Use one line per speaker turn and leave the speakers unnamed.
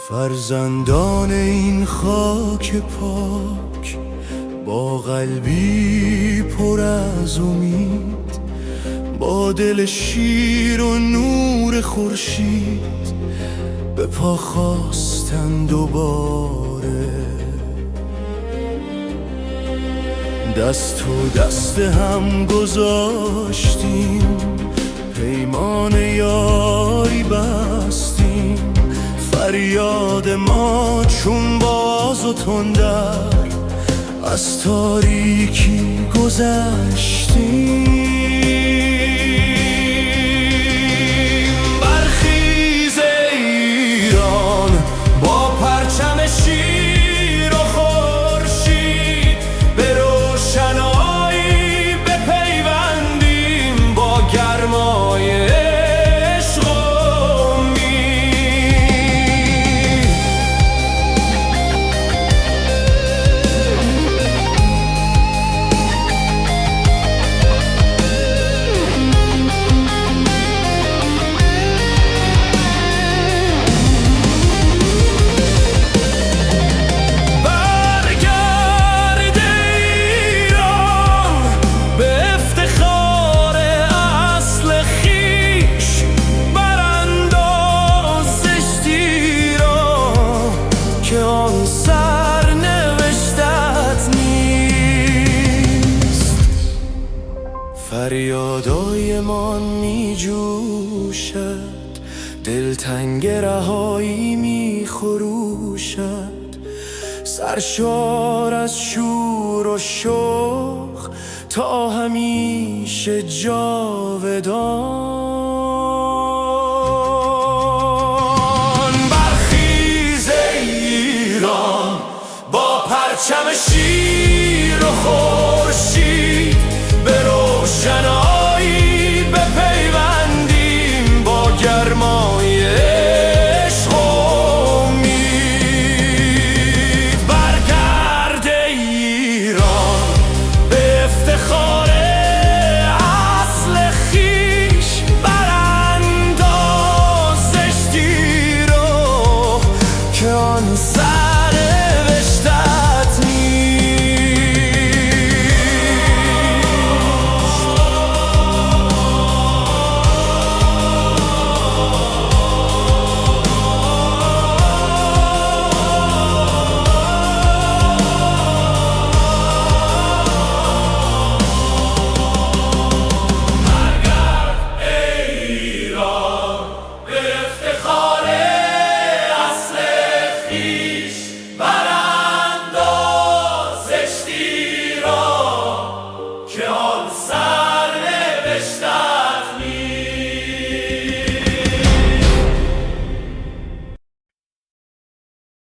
فرزندان این خاک پاک با قلبی پر از امید، با دل شیر و نور خورشید به پا خواستن دوباره. دست تو دست هم گذاشتیم، پیمان یاری بستیم، فریاد ما چون باز و تندر از تاریکی گذشتیم. برخیز ایران با پرچم شیر و خورشید، به روشنایی بپیوندیم با گرمای فریادایمان می جوشد، دلتنگ رهایی می خروشد، سرشار از شور و شوق تا همیشه جاودان. برخیز ایران با پرچم شیر و خورشید، به روشنایی بپیوندیم با گرمای عشق و امید. برگرد ایران به افتخار اصل خویش، برانداز زشتی رو که آن